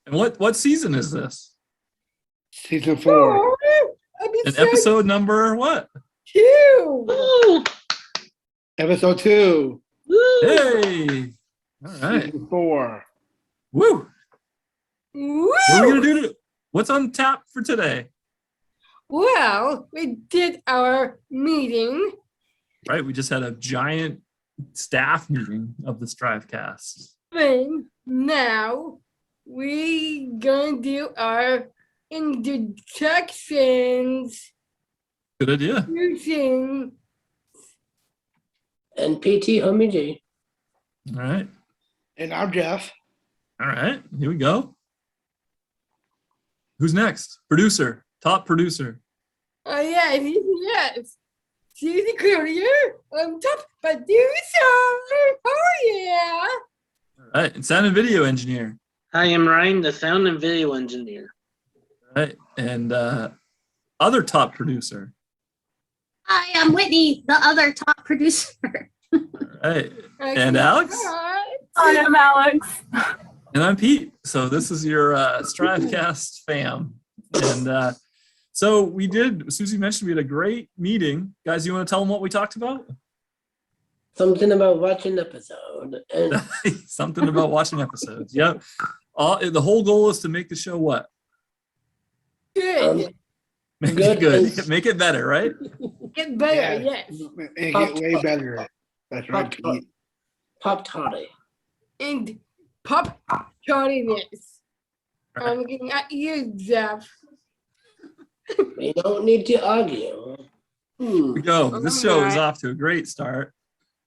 And what season is this? Season 4. And episode number what? 2. Woo! Episode 2. Woo! Hey! All right. Season 4. Woo! Woo! What are we gonna do? What's on tap for today? Well, we did our meeting. Right, we just had a giant staff meeting of the STRIVEcast. And now we gonna do our introductions Good idea. using And PT Homie G. All right. And I'm Jeff. All right. Here we go. Who's next? Producer. Top producer. oh yes. Susie Courier, top producer. Oh yeah. All right. And sound and video engineer. I am Ryan, the sound and video engineer. All right. And other top producer. Hi, I'm Whitney, the other top producer. All right. And Alex? I'm Alex. And I'm Pete. So this is your STRIVEcast fam. And so Susie mentioned we had a great meeting. Guys, you want to tell them what we talked about? Something about watching episode. And Something about watching episodes. Yep. The whole goal is to make the show what? Good. Make Good it good. and- Make it better, right? Get better, yes. Make it way better. That's right, Pete. Pop Toddy. And pop tardiness. I'm looking at you, Jeff. We don't need to argue. Here we go. This show is Alright. off to a great start.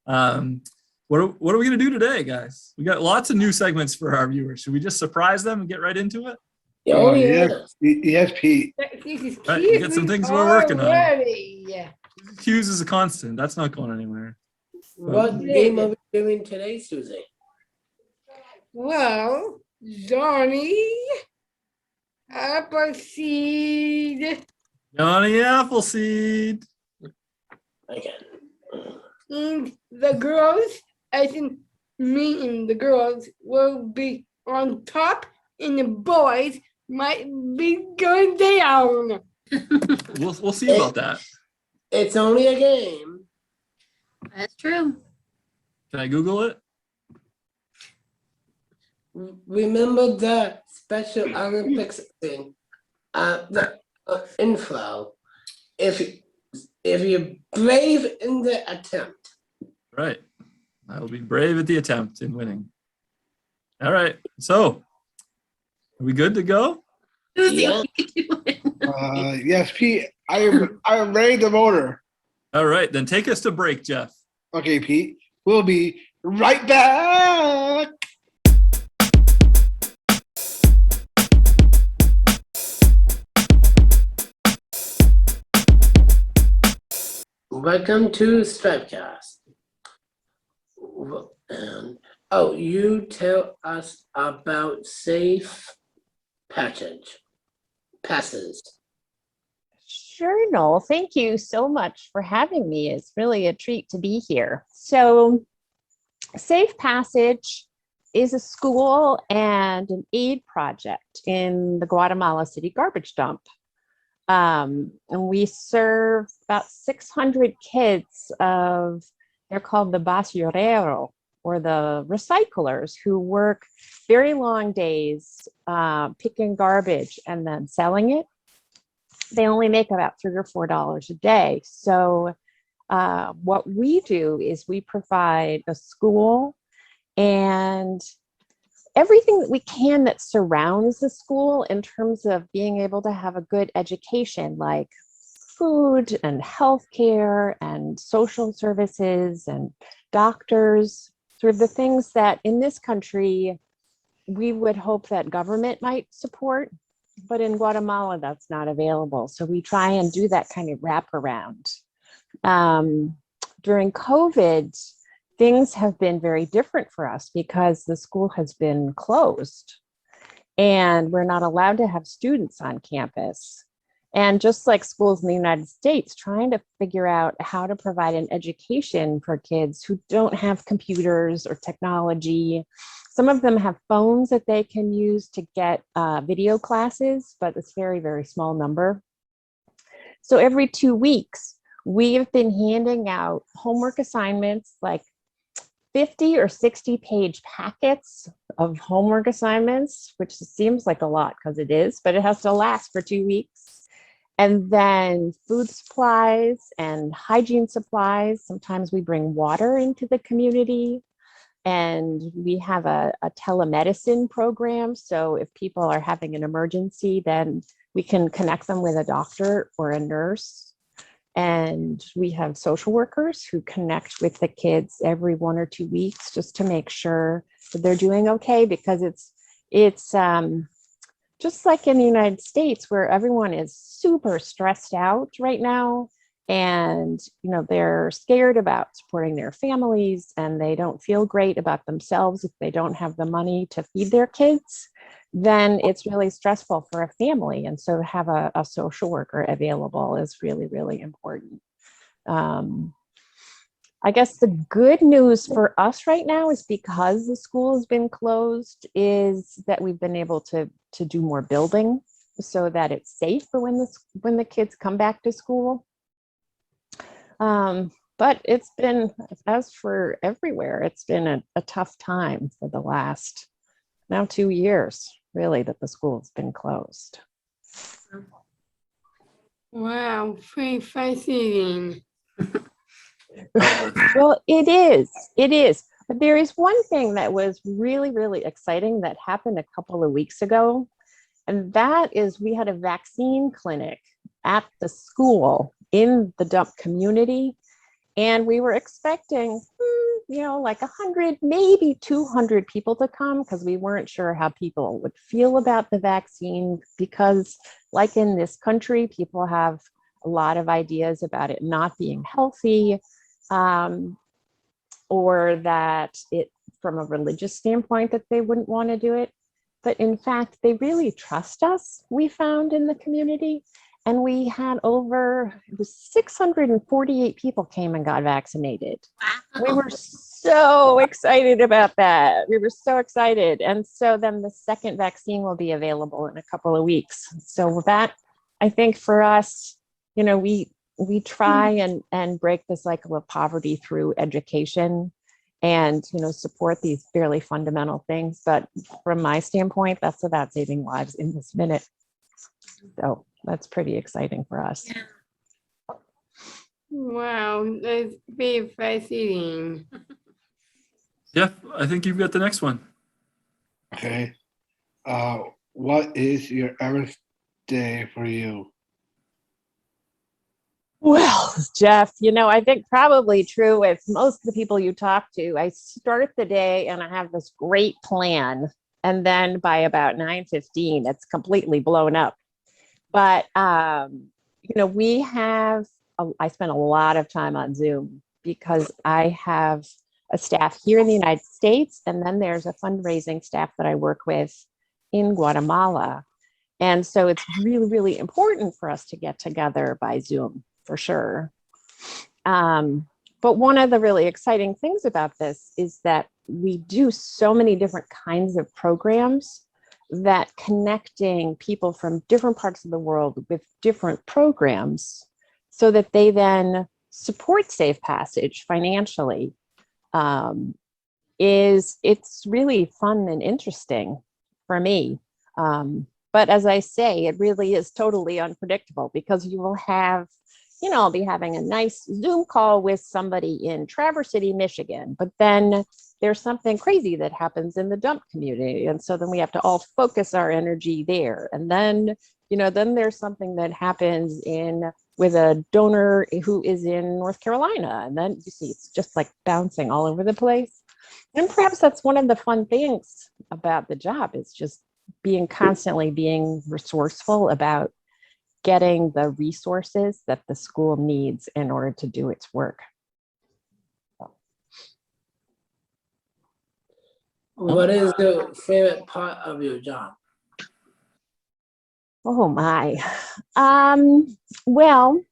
What are we going to do today, guys? We got lots of new segments for our viewers. Should we just surprise them and get right into it? Oh, yes. yeah. Yes, Pete. This is Right, we got some things we're working on. already. Cues is a constant. That's not going anywhere. What game are we doing today, Susie? Well, Johnny Appleseed Johnny Appleseed. Again. and the girls, as in me and the girls, will be on top, and the boys might be going down. We'll see about that. It's only a game. That's true. Can I Google it? Remember the Special Olympics thing, the info. If you're brave in the attempt. Right. I will be brave at the attempt in winning. All right. So, are we good to go? Susie, Yeah. what are you doing? Yes, Pete. I am ready to motor. All right. Then take us to break, Jeff. Okay, Pete. We'll be right back. Welcome to STRIVEcast. And you tell us about safe passes. Sure, Noel. Thank you so much for having me. It's really a treat to be here. So, Safe Passage is a school and an aid project in the Guatemala City garbage dump. And we serve about 600 kids they're called the basurero, or the recyclers, who work very long days picking garbage and then selling it. They only make about $3 or $4 a day. So what we do is we provide a school and everything that we can that surrounds the school in terms of being able to have a good education, like food and healthcare and social services and doctors, sort of the things that in this country we would hope that government might support, but in Guatemala that's not available. So we try and do that kind of wraparound. During COVID, things have been very different for us because the school has been closed and we're not allowed to have students on campus. And just like schools in the United States, trying to figure out how to provide an education for kids who don't have computers or technology. Some of them have phones that they can use to get video classes, but it's very, very small number. So every 2 weeks, we have been handing out homework assignments, like 50 or 60 page packets of homework assignments, which seems like a lot because it is, but it has to last for 2 weeks. And then food supplies and hygiene supplies. Sometimes we bring water into the community, and we have a telemedicine program. So if people are having an emergency, then we can connect them with a doctor or a nurse. And we have social workers who connect with the kids every 1 or 2 weeks just to make sure that they're doing okay, because it's just like in the United States, where everyone is super stressed out right now, and they're scared about supporting their families, and they don't feel great about themselves if they don't have the money to feed their kids, then it's really stressful for a family. And so to have a social worker available is really, really important. I guess the good news for us right now is, because the school has been closed, is that we've been able to do more building so that it's safe for when the kids come back to school. But it's been, as for everywhere, it's been a tough time for the last now 2 years, really, that the school's been closed. Wow, pretty fascinating. Well, it is. But there is one thing that was really, really exciting that happened a couple of weeks ago. And that is, we had a vaccine clinic at the school in the dump community. And we were expecting, like 100, maybe 200 people to come, because we weren't sure how people would feel about the vaccine, because like in this country, people have a lot of ideas about it not being healthy, or that it, from a religious standpoint, that they wouldn't want to do it. But in fact, they really trust us, we found in the community. And we had it was 648 people came and got vaccinated. We were so excited about that. We were so excited. And so then the second vaccine will be available in a couple of weeks. So that, I think for us, we try and break the cycle of poverty through education and, support these fairly fundamental things. But from my standpoint, that's about saving lives in this minute. So that's pretty exciting for us. Wow, that's very fascinating. Jeff, I think you've got the next one. Okay. What is your Everest day for you? Well, Jeff, I think probably true with most of the people you talk to. I start the day and I have this great plan. And then by about 9:15, it's completely blown up. But, I spend a lot of time on Zoom, because I have a staff here in the United States, and then there's a fundraising staff that I work with in Guatemala. And so it's really, really important for us to get together by Zoom, for sure. But one of the really exciting things about this is that we do so many different kinds of programs, that connecting people from different parts of the world with different programs, so that they then support Safe Passage financially, it's really fun and interesting for me. But as I say, it really is totally unpredictable, because you will have, I'll be having a nice Zoom call with somebody in Traverse City, Michigan, but then there's something crazy that happens in the dump community. And so then we have to all focus our energy there. And then, then there's something that happens with a donor who is in North Carolina. And then you see, it's just like bouncing all over the place. And perhaps that's one of the fun things about the job, is just constantly being resourceful about getting the resources that the school needs in order to do its work. What is the favorite part of your job? Oh my. Well,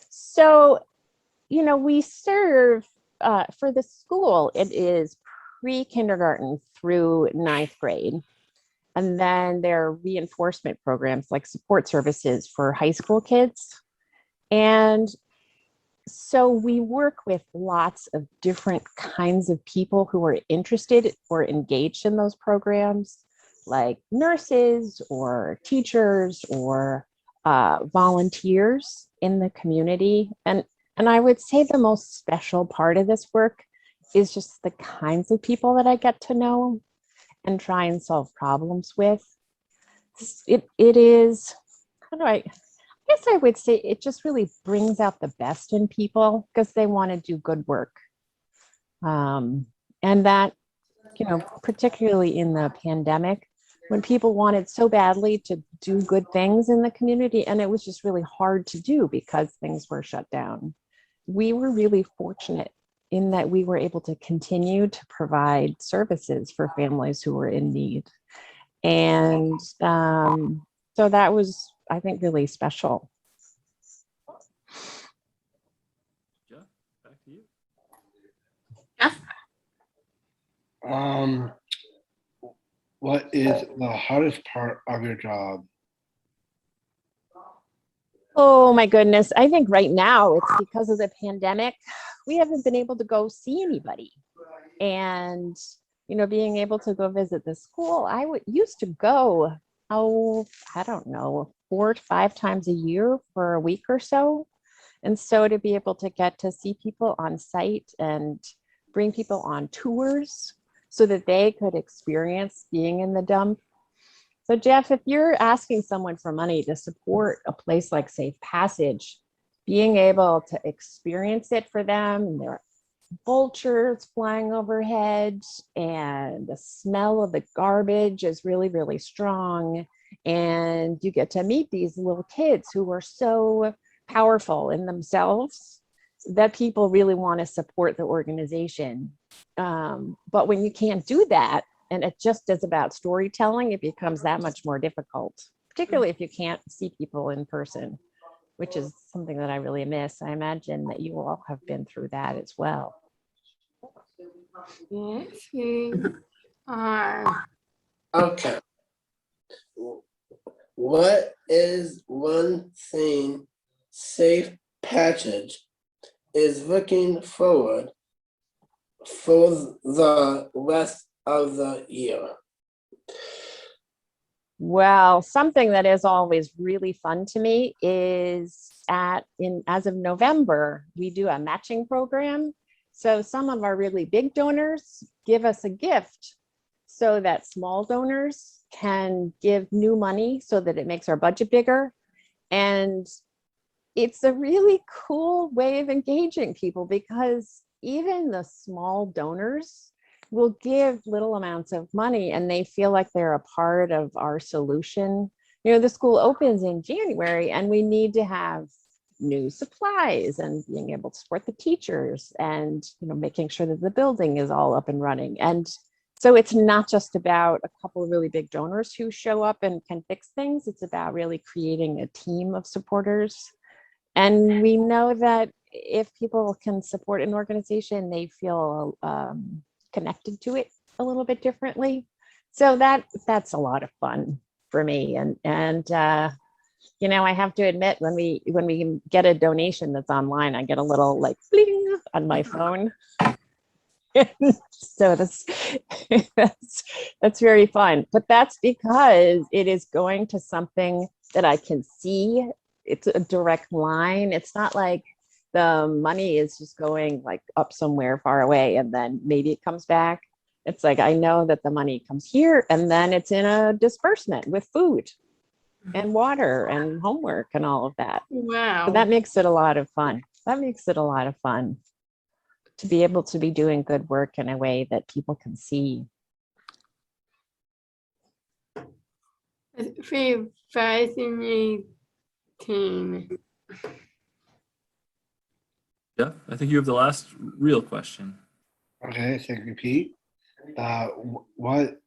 so, we serve for the school, it is pre-kindergarten through ninth grade. And then there are reinforcement programs like support services for high school kids. And so we work with lots of different kinds of people who are interested or engaged in those programs, like nurses or teachers or volunteers in the community. And I would say the most special part of this work is just the kinds of people that I get to know and try and solve problems with. It is, how do I guess I would say it just really brings out the best in people because they want to do good work. And that, particularly in the pandemic, when people wanted so badly to do good things in the community, and it was just really hard to do because things were shut down. We were really fortunate in that we were able to continue to provide services for families who were in need. And so that was, I think, really special. Jeff, back to you. Jeff? What is the hardest part of your job? Oh my goodness. I think right now it's because of the pandemic. We haven't been able to go see anybody. And, being able to go visit the school, I used to go, I don't know, 4 to 5 times a year for a week or so. And so to be able to get to see people on site and bring people on tours so that they could experience being in the dump. So Jeff, if you're asking someone for money to support a place like Safe Passage, being able to experience it for them, and there are vultures flying overhead and the smell of the garbage is really, really strong. And you get to meet these little kids who are so powerful in themselves that people really want to support the organization. But when you can't do that, and it just is about storytelling, it becomes that much more difficult, particularly if you can't see people in person, which is something that I really miss. I imagine that you all have been through that as well. Yes, we are. Okay. What is one thing Safe Passage is looking forward for the rest of the year? Well, something that is always really fun to me is as of November, we do a matching program. So some of our really big donors give us a gift so that small donors can give new money so that it makes our budget bigger. And it's a really cool way of engaging people because even the small donors will give little amounts of money and they feel like they're a part of our solution. The school opens in January and we need to have new supplies and being able to support the teachers and making sure that the building is all up and running. And so it's not just about a couple of really big donors who show up and can fix things. It's about really creating a team of supporters. And we know that if people can support an organization, they feel connected to it a little bit differently. So that's a lot of fun for me. And I have to admit, when we get a donation that's online, I get a little like bling on my phone. So that's very fun. But that's because it is going to something that I can see. It's a direct line. It's not like the money is just going like up somewhere far away and then maybe it comes back. It's like, I know that the money comes here and then it's in a disbursement with food and water and homework and all of that. Wow. So that makes it a lot of fun. That makes it a lot of fun to be able to be doing good work in a way that people can see. It's very fascinating. Yeah, I think you have the last real question. Okay, thank you, Pete. What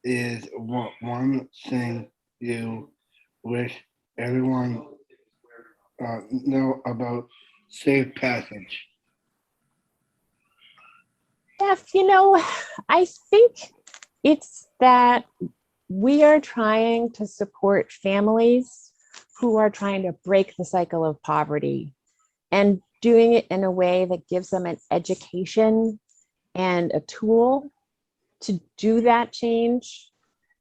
is one thing you wish everyone know about safe passage? Yes, I think it's that we are trying to support families who are trying to break the cycle of poverty and doing it in a way that gives them an education and a tool to do that change,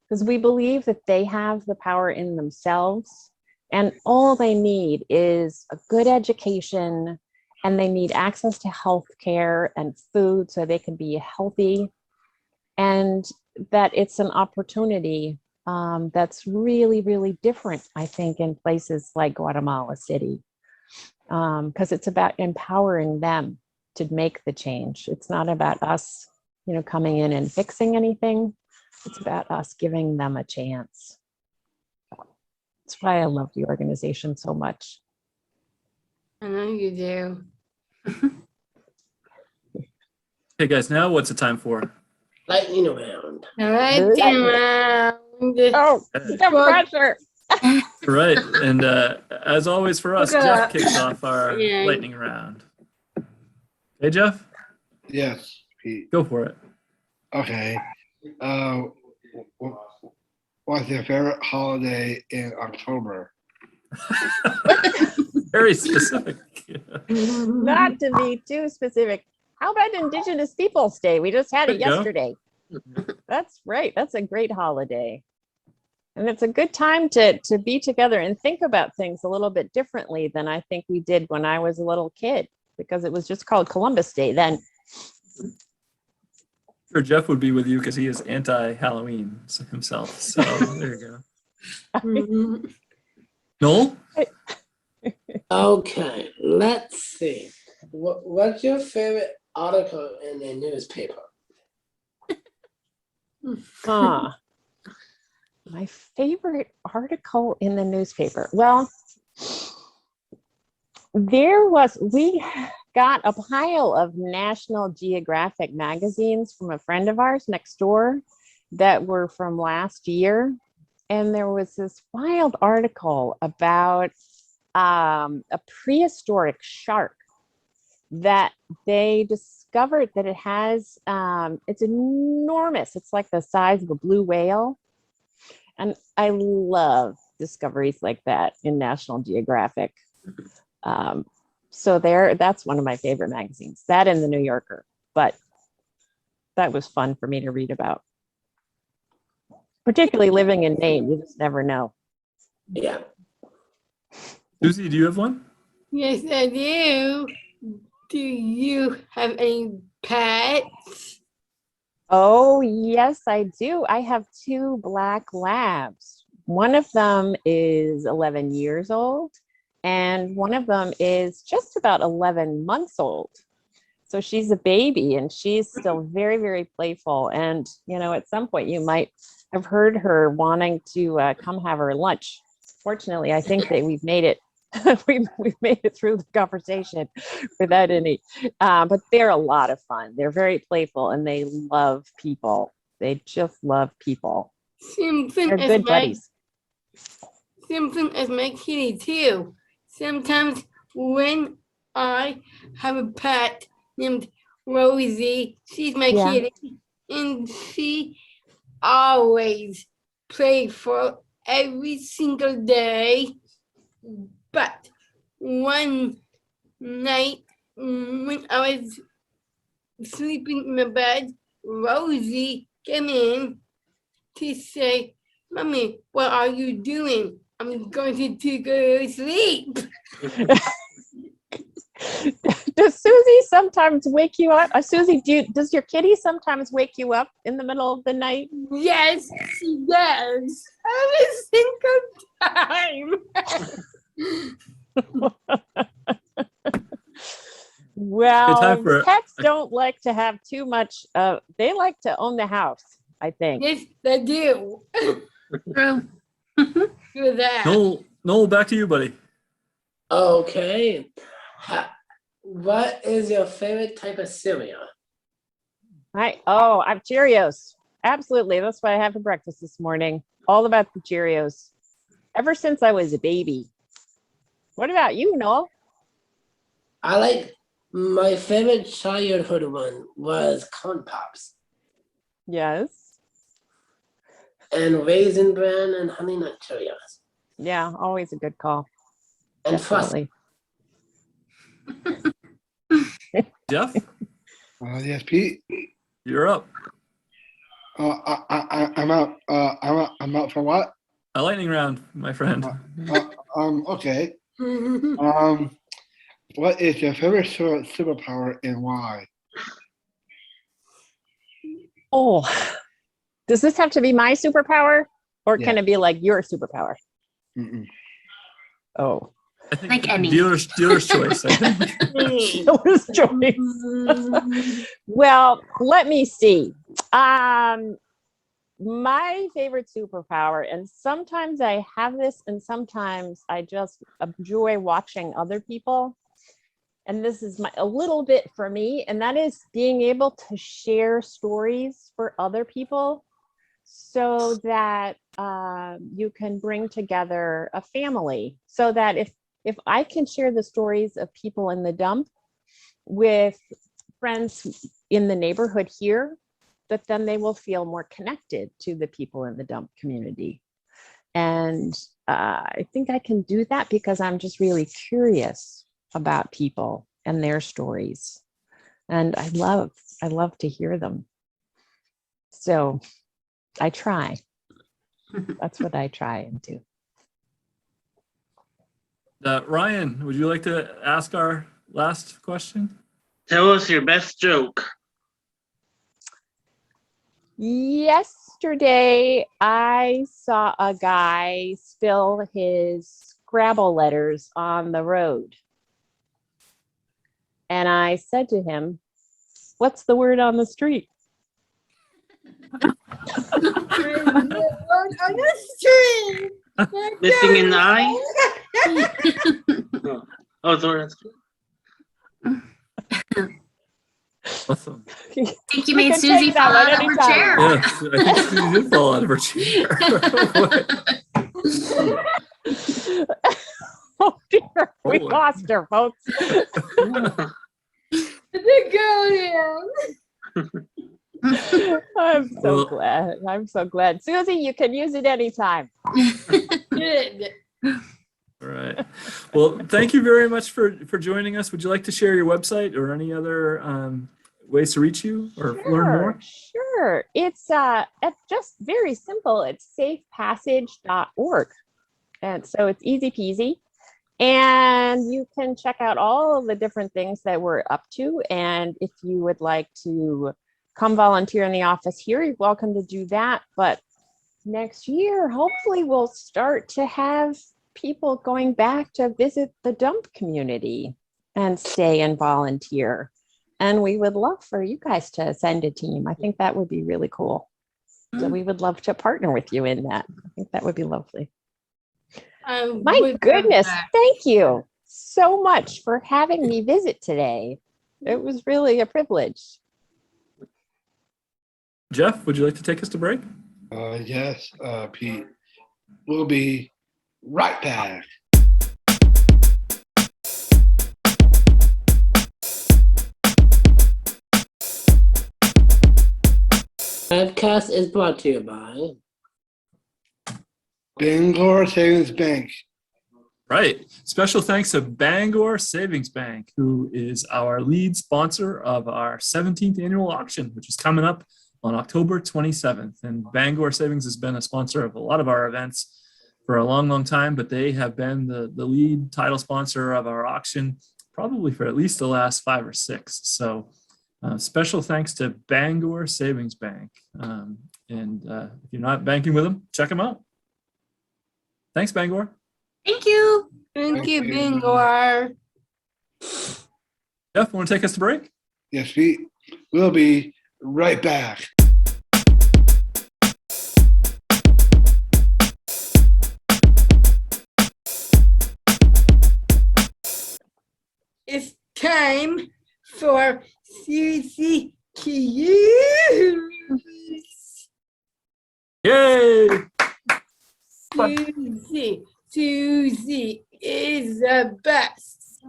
because we believe that they have the power in themselves and all they need is a good education, and they need access to health care and food so they can be healthy, and that it's an opportunity that's really, really different, I think, in places like Guatemala City, because it's about empowering them to make the change. It's not about us, coming in and fixing anything. It's about us giving them a chance. That's why I love the organization so much. I know you do. Hey guys, now what's the time for? Lightning round. Lightning round. Oh, the pressure. Right, and as always for us, Look Jeff up. kicks off our Yeah. lightning round. Hey Jeff, Yes, Pete. go for it. Okay. What's your favorite holiday in October? Very specific. Not to be too specific. How about Indigenous Peoples Day? We just had it There you go. yesterday. That's right. That's a great holiday. And it's a good time to be together and think about things a little bit differently than I think we did when I was a little kid, because it was just called Columbus Day then. Sure, Jeff would be with you because he is anti-Halloween himself. So there you go. Noel? Okay, let's see. What's your favorite article in the newspaper? My favorite article in the newspaper. Well, we got a pile of National Geographic magazines from a friend of ours next door that were from last year. And there was this wild article about a prehistoric shark that they discovered that it has, it's enormous. It's like the size of a blue whale. And I love discoveries like that in National Geographic. So that's one of my favorite magazines, that and the New Yorker. But that was fun for me to read about. Particularly living in Maine, you just never know. Yeah. Susie, do you have one? Yes, I do. Do you have any pets? Oh, yes, I do. I have 2 black labs. One of them is 11 years old, and one of them is just about 11 months old. So she's a baby, and she's still very, very playful. And, at some point you might have heard her wanting to come have her lunch. Fortunately, I think that we've made it. We've made it through the conversation without any, but they're a lot of fun. They're very playful and they love people. They just love people. They're good buddies. Simpson is my kitty too. Sometimes when I have a pet named Rosie, she's my kitty, and she always playful every single day. But one night when I was sleeping in my bed, Rosie came in to say, "Mommy, what are you doing? I'm going to go to sleep." Does Susie sometimes wake you up? Susie, does your kitty sometimes wake you up in the middle of the night? Yes, she does. Every single time. Well, pets don't like to have too much. They like to own the house, I think. Yes, they do. True. For that. Noel, back to you, buddy. Okay. What is your favorite type of cereal? I'm Cheerios. Absolutely. That's what I had for breakfast this morning. All about the Cheerios. ever since I was a baby. What about you, Noel? I like my favorite childhood one was corn pops Yes. and raisin bran and honey nut Cheerios Yeah, always a good call. and frosting. Definitely. Jeff, Yes, Pete. you're up. I'm out. I'm out for what? A lightning round, my friend. Okay. What is your favorite superpower and why? Oh, does this have to be my superpower or can Yeah. it be like your superpower? Mm-mm. Oh, I think Like any. dealer's choice. I think. Dealer's choice. Well, let me see. My favorite superpower, and sometimes I have this and sometimes I just enjoy watching other people. And this is a little bit for me, and that is being able to share stories for other people so that you can bring together a family. So that if I can share the stories of people in the dump with friends in the neighborhood here, that then they will feel more connected to the people in the dump community. And I think I can do that because I'm just really curious about people and their stories. And I love to hear them. So I try. That's what I try and do. Ryan, would you like to ask our last question? Tell us your best joke. Yesterday, I saw a guy spill his Scrabble letters on the road. And I said to him, "What's the word on the street?" Missing an eye? Oh, sorry. Awesome. I think you We made can Susie take that fall one out of her anytime. chair. Yes, I think Susie did fall out of her chair. Oh dear, we Oh. lost her, folks. I'm so Well- glad. I'm so glad. Susie, you can use it anytime. Good. All right. Well, thank you very much for joining us. Would you like to share your website or any other ways to reach you or learn more? Sure. It's just very simple. It's safepassage.org. And so it's easy peasy. And you can check out all of the different things that we're up to. And if you would like to come volunteer in the office here, you're welcome to do that. But next year, hopefully we'll start to have people going back to visit the dump community and stay and volunteer. And we would love for you guys to send a team. I think that would be really cool. So we would love to partner with you in that. I think that would be lovely. My goodness, thank you so much for having me visit today. It was really a privilege. Jeff, would you like to take us to break? Yes, Pete. We'll be right back. STRIVECast is brought to you by Bangor Savings Bank. Right. Special thanks to Bangor Savings Bank, who is our lead sponsor of our 17th annual auction, which is coming up on October 27th. And Bangor Savings has been a sponsor of a lot of our events for a long, long time, but they have been the lead title sponsor of our auction probably for at least the last 5 or 6. So special thanks to Bangor Savings Bank. And if you're not banking with them, check them out. Thanks, Bangor. Thank you. Thank you, Bangor. Jeff, want to take us to break? Yes, Pete. We'll be right back. It's time for Susie to use. Yay! Susie is the best.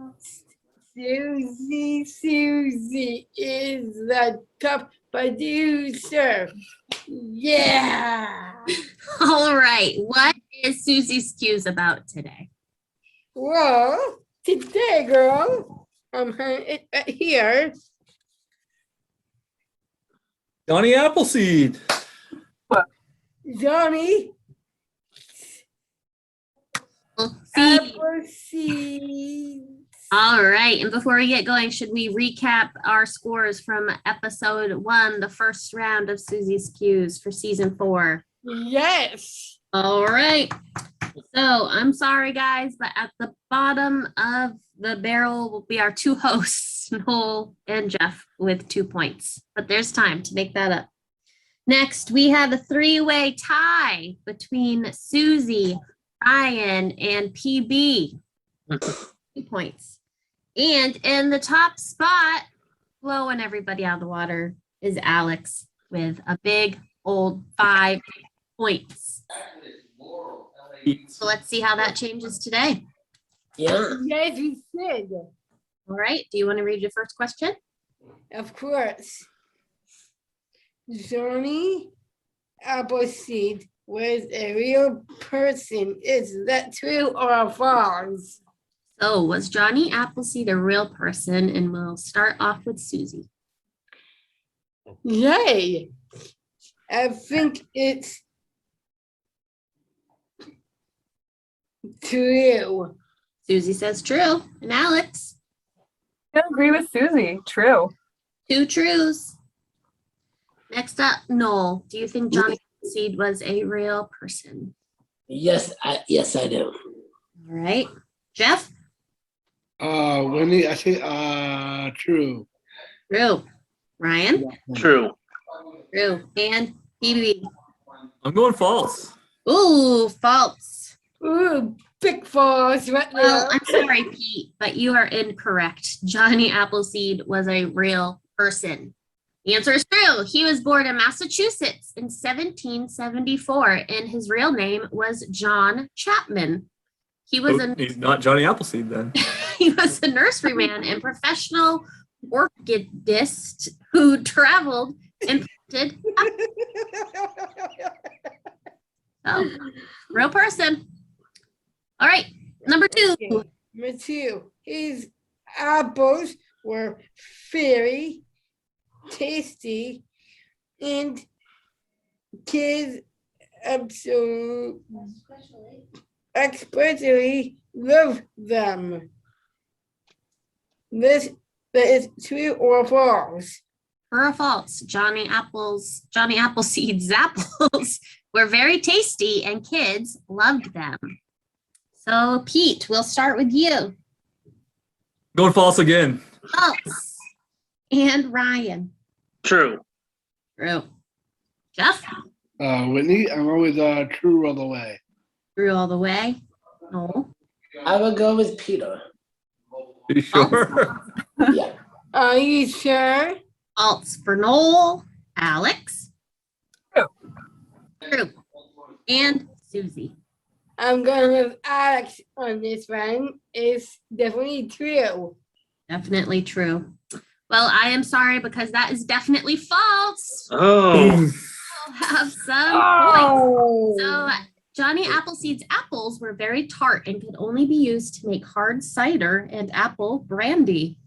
Susie is the top producer. Yeah. All right. What is Susie's Q's about today? Well, today, girl, here. Johnny Appleseed. Johnny See. Appleseed. All right. And before we get going, should we recap our scores from episode 1, the first round of Susie's Q's for season 4? Yes. All right. So I'm sorry, guys, but at the bottom of the barrel will be our 2 hosts, Noel and Jeff, with 2 points. But there's time to make that up. Next, we have a 3-way tie between Susie, Ryan, and PB. 2 points. And in the top spot, blowing everybody out of the water, is Alex with a big old 5 points. So let's see how that changes today. Yeah. Yes, we should. All right. Do you want to read your first question? Of course. Johnny Appleseed was a real person. Is that true or false? So was Johnny Appleseed a real person? And we'll start off with Susie. Yay. I think it's true. Susie says true. And Alex? I agree with Susie. True. 2 trues. Next up, Noel. Do you think Johnny Appleseed was a real person? Yes, I do. All right. Jeff? Wendy, I think true. True. Ryan? True. True. And PB? I'm going false. Ooh, false. Ooh, big falls right Well, there. I'm sorry, Pete, but you are incorrect. Johnny Appleseed was a real person. The answer is true. He was born in Massachusetts in 1774, and his real name was John Chapman. He was He's not Johnny Appleseed then. he was a nurseryman and professional orchidist who traveled and planted. Oh, real person. All right, number 2. Me too. His apples were very tasty, and kids especially love them. This is true or false? True or false? Johnny Appleseed's apples were very tasty and kids loved them. So Pete, we'll start with you. Going false again. False. And Ryan. True. True. Jeff? Whitney, I'm always true all the way. True all the way. No. I would go with Peter. Are you sure? Yeah. Are you sure? False for Noel. Alex? True. True. And Susie. I'm going with Alex on this one. It's definitely true. Definitely true. Well, I am sorry because that is definitely false. Oh. We'll have some Oh. points. So Johnny Appleseed's apples were very tart and could only be used to make hard cider and apple brandy.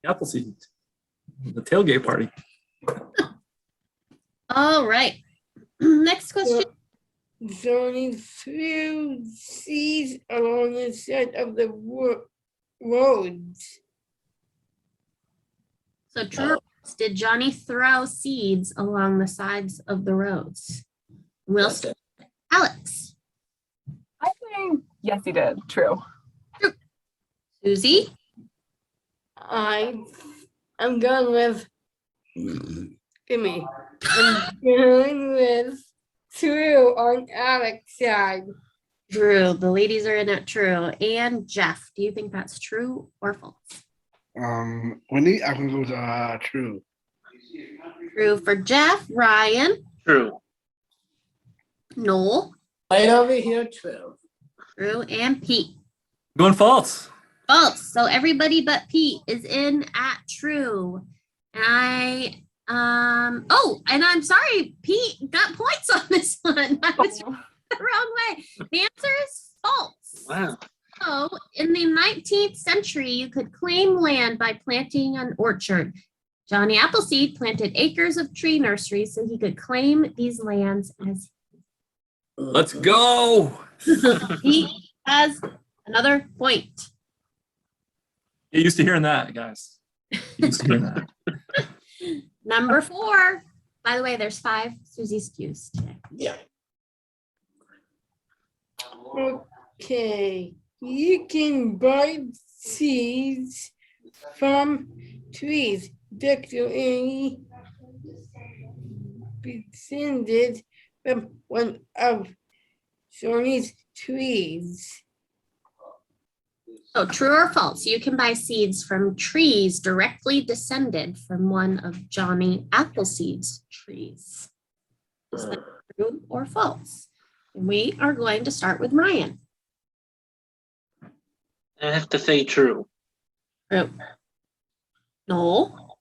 Appleseed. The tailgate party. All right. Next question. Johnny threw seeds along the side of the roads. So true. or false, did Johnny throw seeds along the sides of the roads? Will Yes, Alex. I think, yes, he did. True. Susie. I'm going with, give me, I'm going with true on Alex's side. True. The ladies are in it. True. And Jeff, do you think that's true or false? Wendy, I can go with true. True for Jeff. Ryan. True. Noel, Right over here, true. true, and Pete. Going false. False. So everybody but Pete is in at true. And and I'm sorry, Pete got points on this one. I was the wrong way. The answer is false. Wow. So in the 19th century, you could claim land by planting an orchard. Johnny Appleseed planted acres of tree nurseries so he could claim these lands as Let's go. he has another point. Get used to hearing that, guys. Get used to hearing that. Number 4. By the way, there's 5 Susie's cues today. Yeah. Okay. You can buy seeds from trees directly descended from one of Johnny's trees. So true or false? You can buy seeds from trees directly descended from one of Johnny Appleseed's trees. Is that true or false? And we are going to start with Ryan. I have to say true. True. Noel.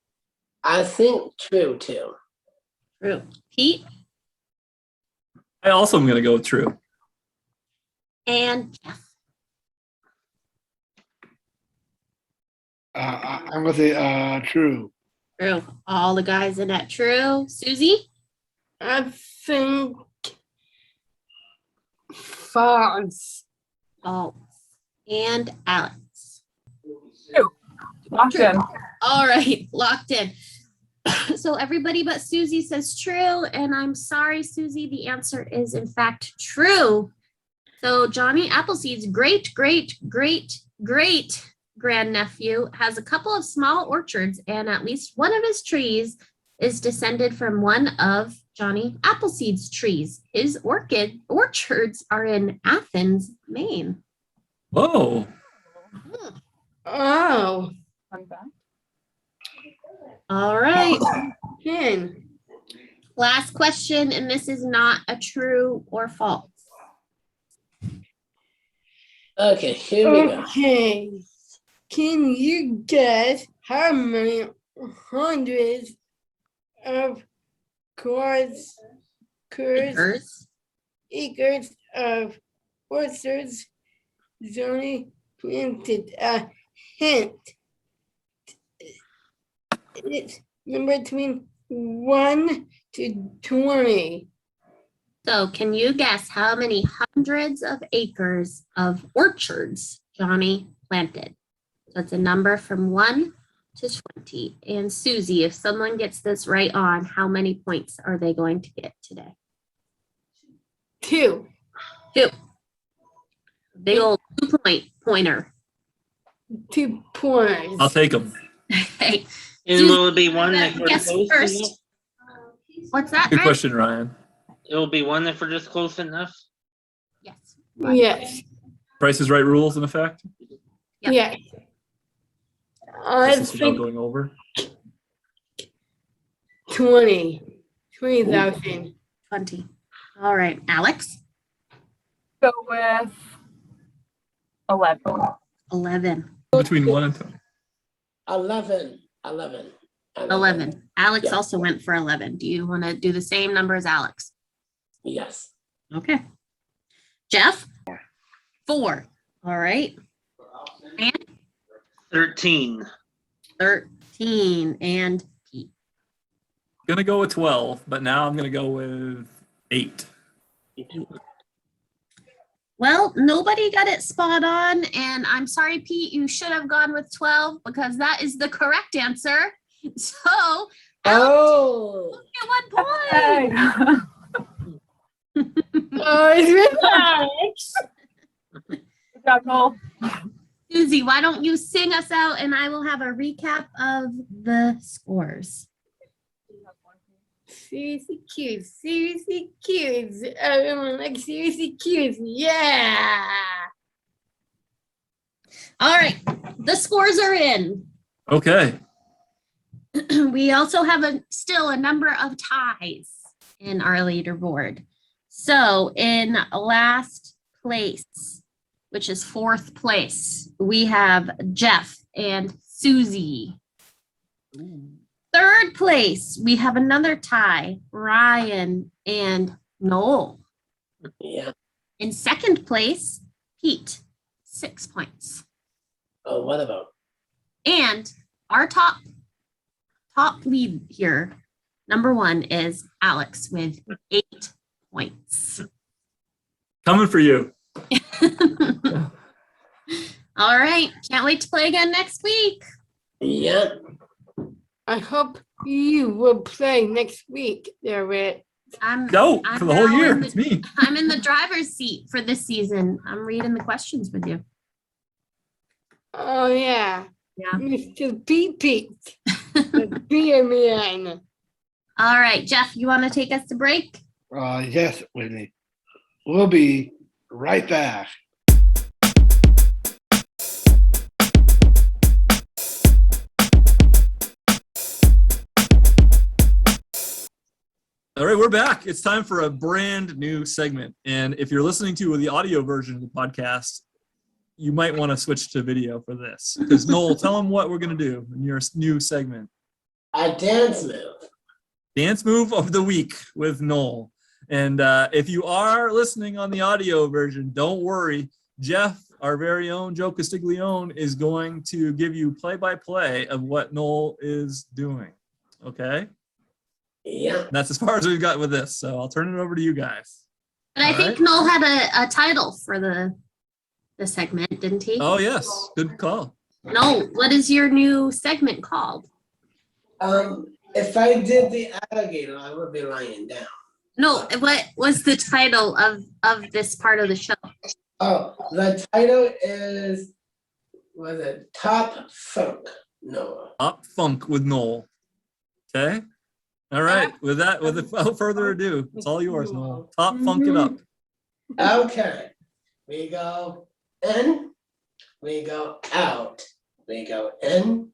I think true too. True. Pete I also am going to go with true. and Jeff. I'm gonna say true. True. All the guys in at true. Susie. I think false. False. And Alex. Locked in. All right, locked in. So everybody but Susie says true, and I'm sorry, Susie, the answer is in fact true. So Johnny Appleseed's great grandnephew has a couple of small orchards, and at least one of his trees is descended from one of Johnny Appleseed's trees. His orchards are in Athens, Maine. Whoa. Oh, Fun fact. All right. Ken. Last question, and this is not a true or false. Okay, here we go. Okay. Can you guess how many hundreds of acres of orchards Johnny planted? A hint. It's number between 1 to 20. So can you guess how many hundreds of acres of orchards Johnny planted? So it's a number from 1 to 20. And Susie, if someone gets this right on, how many points are they going to get today? 2. 2. Big old 2-point pointer. 2 points. I'll take them. Okay. And will it be one if we're Guess close first. enough? What's that? Good Ryan? question, Ryan. It will be one if we're just close enough? Yes. Yes. Price is Right rules in effect. Yep. Yes. I This is think going over. 20,000. 20. All right. Alex? Go with 11. 11. Between 1 and 20. 11. 11. Alex Yeah. also went for 11. Do you want to do the same number as Alex? Yes. Okay. Jeff? 4. All right. And 13. 13. And Pete. Gonna go with 12, but now I'm gonna go with 8. Well, nobody got it spot on. And I'm sorry, Pete, you should have gone with 12 because that is the correct answer. So, Alex, Oh. get 1 point. Hey. Oh, it's relaxed. Good job, Noel. Susie, why don't you sing us out and I will have a recap of the scores. Seriously cute. Seriously cute. Everyone like seriously cute. Yeah. All right, the scores are in. Okay. We also have still a number of ties in our leaderboard. So in last place, which is fourth place, we have Jeff and Susie. Third place, we have another tie, Ryan and Noel. Yeah. In second place, Pete, 6 points. Oh, what about? And our top lead here, number 1, is Alex with 8 points. Coming for you. All right, can't wait to play again next week. Yeah. I hope you will play next week, there, Rick. No, I'm for the whole now year. in the- It's me. I'm in the driver's seat for this season. I'm reading the questions with you. Oh, yeah. Yeah. Mr. Pete, the beer man. All right, Jeff, you want to take us to break? Yes, Whitney. We'll be right back. All right, we're back. It's time for a brand new segment. And if you're listening to the audio version of the podcast, you might want to switch to video for this. Because Noel, tell them what we're going to do in your new segment. A dance move. Dance Move of the Week with Noel. And if you are listening on the audio version, don't worry. Jeff, our very own Joe Castiglione, is going to give you play-by-play of what Noel is doing. Okay? Yeah. That's as far as we've got with this. So I'll turn it over to you guys. But I All think right. Noel had a title for the segment, didn't he? Oh, yes. Good call. Noel, what is your new segment called? If I did the alligator, I would be lying down. No, what was the title of this part of the show? Oh, the title was it Top Funk Noah? Up Funk with Noel. Okay? All right. Without further ado, it's all yours, Noel. Top Funk it up. Okay. We go in, we go out, we go in,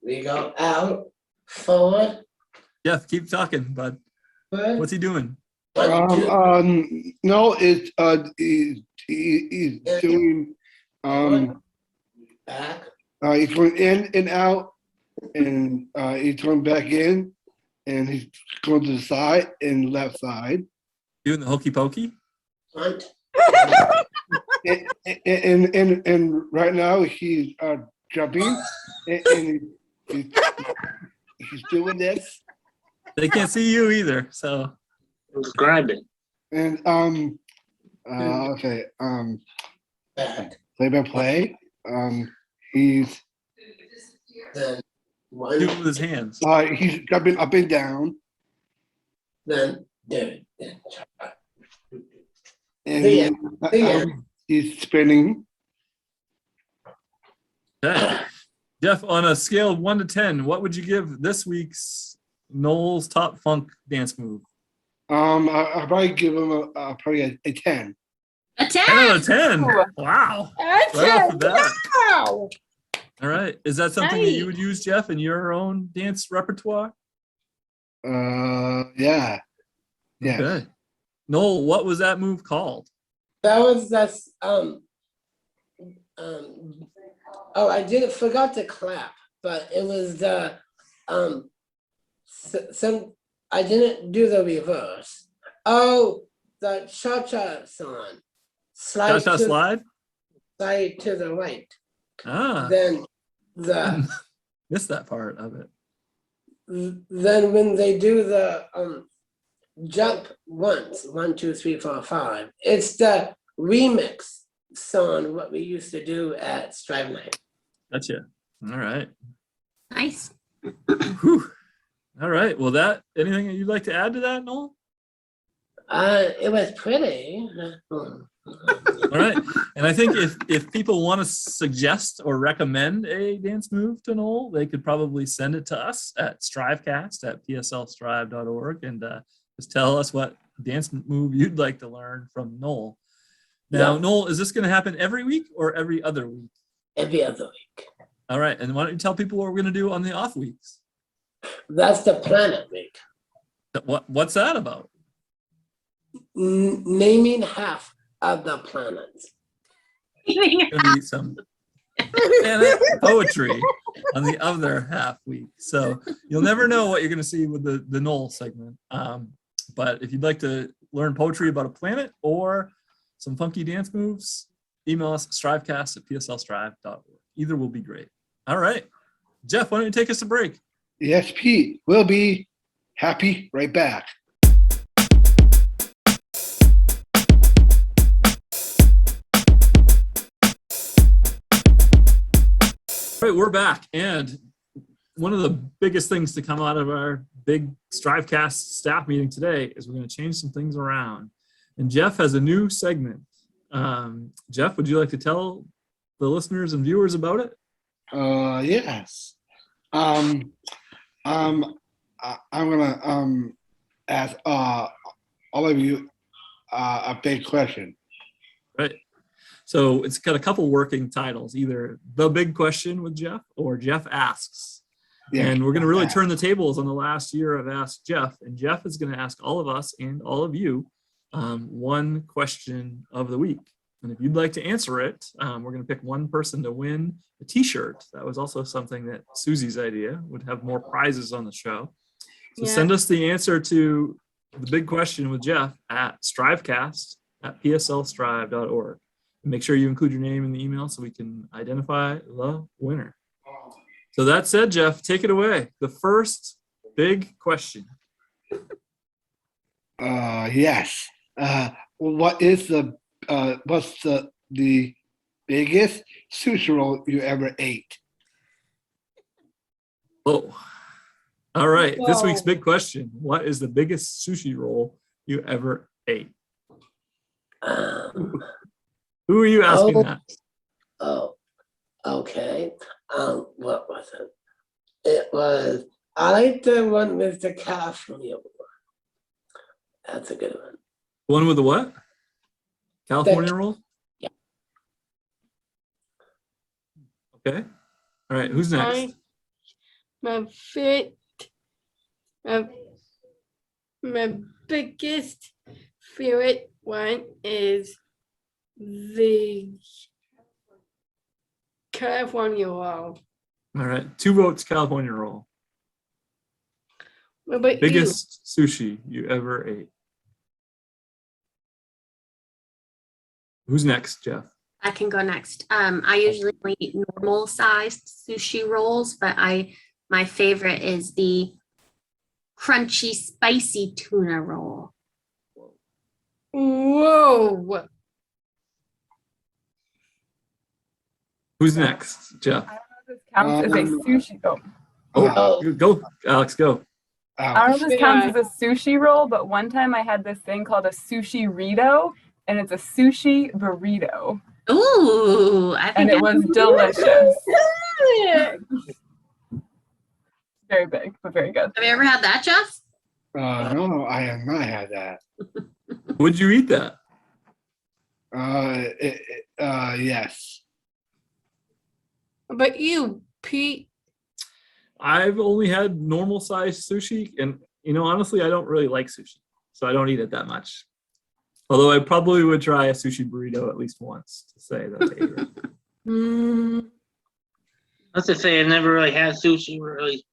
we go out, forward, Jeff, keep talking, bud. forward. What's he doing? No, it's he's doing Back. he's going in and out, and he's going back in, and he's going to the side and left side, Doing the hokey pokey? Front. and right now he's jumping, and he's doing this, They can't see you either. So Describe it. and okay, Back. play by play, he's Then do it one. with his hands. he's jumping up and down, Then do it. and The end. The end. he's spinning. Okay. Jeff, on a scale of 1 to 10, what would you give this week's Noel's Top Funk dance move? I'll probably give him a 10. A 10. 10 out of 10. Wow. That's Right off the bat. wow. All right. Is that something that you would use, Jeff, in your own dance repertoire? Yeah. Yeah. Okay. Noel, what was that move called? That was that's oh, I didn't forgot to clap, but it was the some I didn't do the reverse. Oh, the cha-cha song. Slide Cha-cha to, slide? slide to the right. Ah, Then the missed that part of it. then when they do the jump once, 1, 2, 3, 4, 5, it's the remix song what we used to do at Strive Night. Gotcha. All right. Nice. Whew. All right. Well, anything that you'd like to add to that, Noel? It was pretty. All right. And I think if people want to suggest or recommend a dance move to Noel, they could probably send it to us at strivecast@pslstrive.org and just tell us what dance move you'd like to learn from Noel. Now, Yeah. Noel, is this going to happen every week or every other week? Every other week. All right. And why don't you tell people what we're going to do on the off weeks? That's the planet week. What's that about? naming half of the planets. Gonna be some planet poetry on the other half week. So you'll never know what you're gonna see with the Noel segment. But if you'd like to learn poetry about a planet or some funky dance moves, email us strivecast@pslstrive.org. Either will be great. All right. Jeff, why don't you take us to break? Yes, Pete. We'll be happy right back. All right, we're back. And one of the biggest things to come out of our big STRIVECast staff meeting today is we're going to change some things around. And Jeff has a new segment. Jeff, would you like to tell the listeners and viewers about it? Yes. I'm gonna ask all of you a big question. Right. So it's got a couple working titles, either The Big Question with Jeff or Jeff Asks. Yeah. And we're going to really turn the tables on the last year of Ask Jeff. And Jeff is going to ask all of us and all of you one question of the week. And if you'd like to answer it, we're going to pick one person to win a t-shirt. That was also something that Susie's idea, would have more prizes on the show. So Yeah. send us the answer to The Big Question with Jeff at strivecast@pslstrive.org. And make sure you include your name in the email so we can identify the winner. So that said, Jeff, take it away. The first big question. Yes. What's the biggest sushi roll you ever ate? Oh, all right. This week's Whoa. big question. What is the biggest sushi roll you ever ate? Who are you asking Oh. that? Oh, okay. What was it? It was, I like the one with the California one. That's a good one. One with the what? California roll? Yeah. Okay. All right. Who's next? My biggest favorite one is the California roll. All right. 2 votes, California roll. What about Biggest sushi you ever ate. Who's next, Jeff? I can go next. I usually only eat normal sized sushi rolls, but my favorite is the crunchy spicy tuna roll. you? Whoa! Who's next, Jeff? I don't know if this counts as a sushi. Oh, go, Alex, go. I don't know if this counts as a sushi roll, but one time I had this thing called a sushi rito, and it's a sushi burrito, Ooh, I and think it was delicious. Very big, but very good. Have you ever had that, Jeff? No, I have not had that. Would you eat that? Yes. But you, Pete, I've only had normal sized sushi, and honestly, I don't really like sushi, so I don't eat it that much. Although I probably would try a sushi burrito at least once to say that I ate it. mm, I have to say, I never really had sushi, really.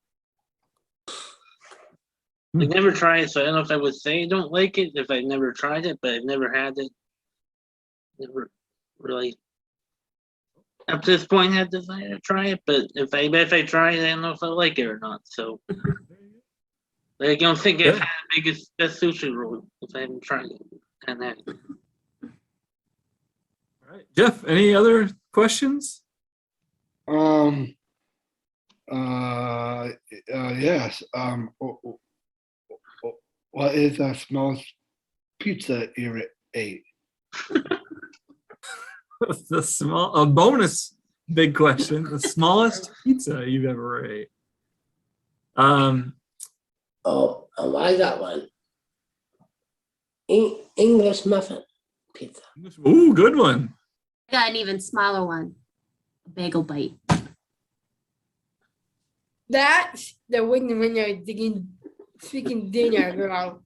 I never tried it, so I don't know if I would say I don't like it if I never tried it, but I've never had it. Never really, up to this point, had desire to try it, but if I try it, I don't know if I like it or not, so. But I don't think I've had the best sushi roll if I haven't tried it. And that. All right, Jeff, any other questions? Yes. What is the smallest pizza you ever ate? A bonus big question. The smallest pizza you've ever ate. I got one. English muffin pizza. Ooh, good one. I got an even smaller one, a bagel bite. that's the winner when you're digging freaking dinner, girl.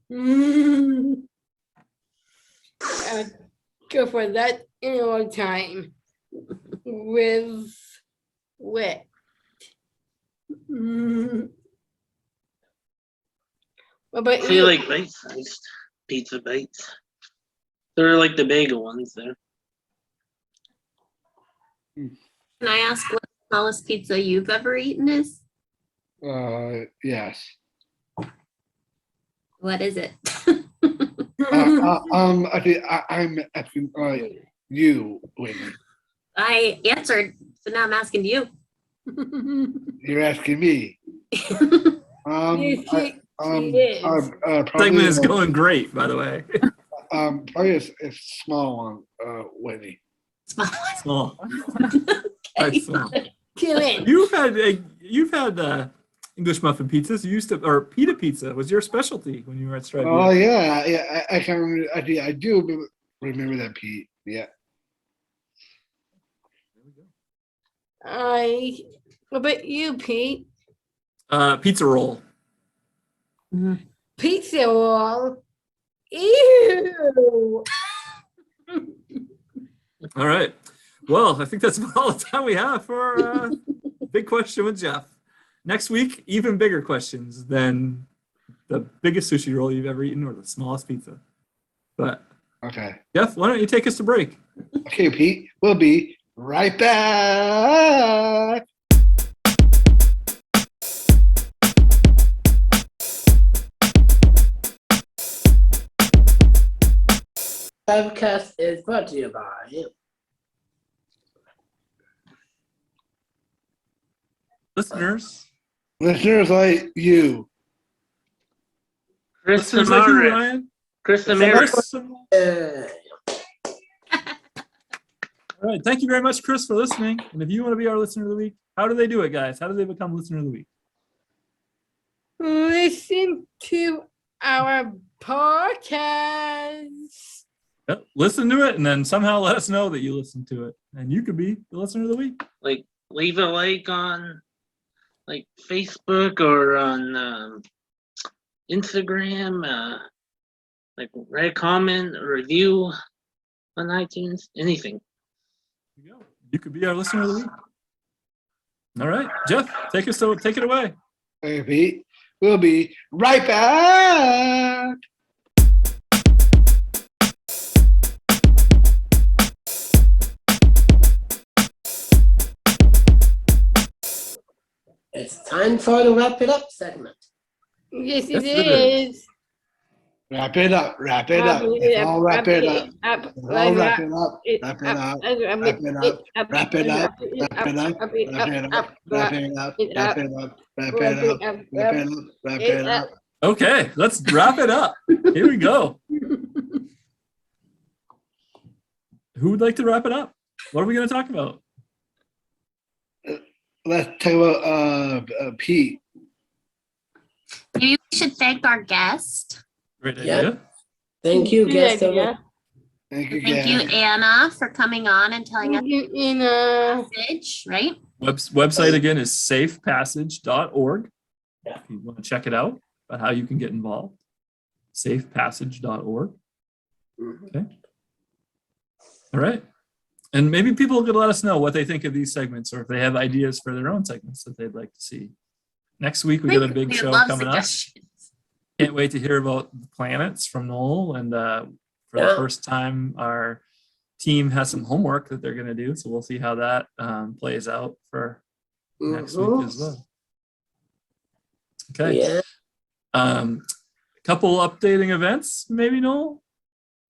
go for that in a long time with wet. What about See, you? like bite-sized pizza bites. They're like the bagel ones there. Can I ask what the smallest pizza you've ever eaten is? Yes. What is it? I'm asking you, Whitney. I answered, so now I'm asking you. You're asking me. Yes, I- she is. Probably, Segment is going great, by the way. probably a small one, Whitney. Small. Small. Okay. Quite small. Chillin'. You've had English muffin pizzas. You used to, or pita pizza was your specialty when you were at Stripe. Oh yeah. I can't remember. I do remember that, Pete. Yeah. What about you, Pete? Pizza roll. Pizza roll. Ew. All right. Well, I think that's about all the time we have for Big Question with Jeff. Next week, even bigger questions than the biggest sushi roll you've ever eaten or the smallest pizza. But Okay. Jeff, why don't you take us to break? Okay, Pete. We'll be right back. STRIVECast is brought to you by Listeners. Listeners like you. Chris Listeners like you, Samaras. Ryan. Chris Samaras. Chris. All right. Thank you very much, Chris, for listening. And if you want to be our listener of the week, how do they do it, guys? How do they become listener of the week? Listen to our podcast. Yep. Listen to it and then somehow let us know that you listened to it. And you could be the listener of the week. Like, leave a like on like Facebook or on Instagram. Like, write a comment, a review on iTunes, anything. There you go. You could be our listener of the week. All right. Jeff, take it away. Okay, Pete. We'll be right back. It's time for the wrap it up segment. Yes, Yes, it it is. Wrap it up. Wrap it up. Let's all wrap it up. Up. Let's all wrap it up. Wrap it up. Wrap it up. Wrap it up. Wrap it up. Wrap it up. Wrap it up. Wrap it up. Wrap it up. Wrap it up. Wrap it up. Okay, let's wrap it up. Here we go. Who would like to wrap it up? What are we going to talk about? Let's talk about Pete. Maybe we should thank our guest. Great Yeah. idea. Thank you, Good guest. idea. Thank you, Thank you, guys. Anna, for coming on and telling us In the message, right? Website again is safepassage.org. If you want to check it out about how you can get involved, safepassage.org. Okay. All right. And maybe people could let us know what they think of these segments or if they have ideas for their own segments that they'd like to see. Next week, we got a big We'd show love coming up. suggestions. Can't wait to hear about the planets from Noel. And for the Yeah. first time, our team has some homework that they're going to do. So we'll see how that plays out for next week as well. Okay. Yeah. A couple updating events, maybe, Noel?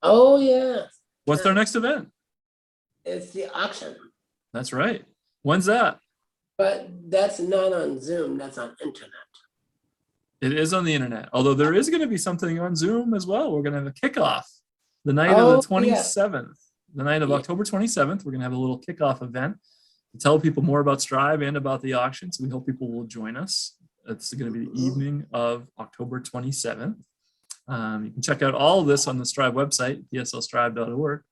Oh, yeah. What's our next event? It's the auction. That's right. When's that? But that's not on Zoom, that's on internet. It is on the internet, although there is going to be something on Zoom as well. We're going to have a kickoff the night Oh, of the 27th, the night of Yeah. October 27th. We're going to have a little kickoff event to tell people more about Strive and about the auction. So we hope people will join us. It's going to be the evening of October 27th. You can check out all of this on the Strive website, pslstrive.org.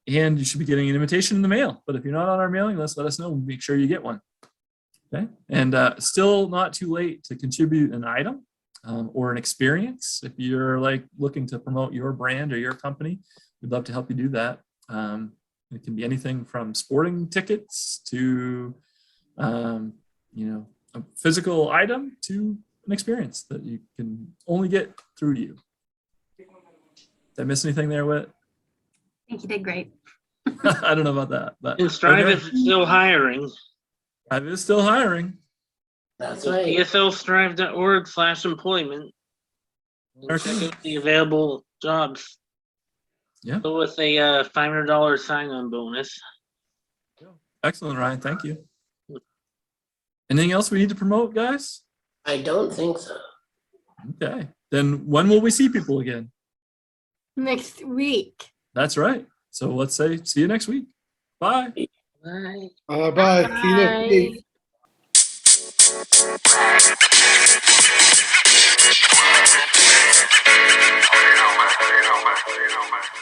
And you should be getting an invitation in the mail. But if you're not on our mailing list, let us know. We'll make sure you get one. Okay. And still not too late to contribute an item. or an experience. If you're like looking to promote your brand or your company, we'd love to help you do that. It can be anything from sporting tickets to, you know, a physical item to an experience that you can only get through you. Did I miss anything there, Whit? I think you did great. I don't know about that, but And Strive okay. is still hiring. Strive is still hiring. That's right. PSLstrive.org/employment. Okay. Check out the available jobs. Yeah. Go with a $500 sign-on bonus. Excellent, Ryan. Thank you. Anything else we need to promote, guys? I don't think so. Okay. Then when will we see people again? Next week. That's right. So let's say see you next week. Bye. Bye. Bye. See you next week. Bye.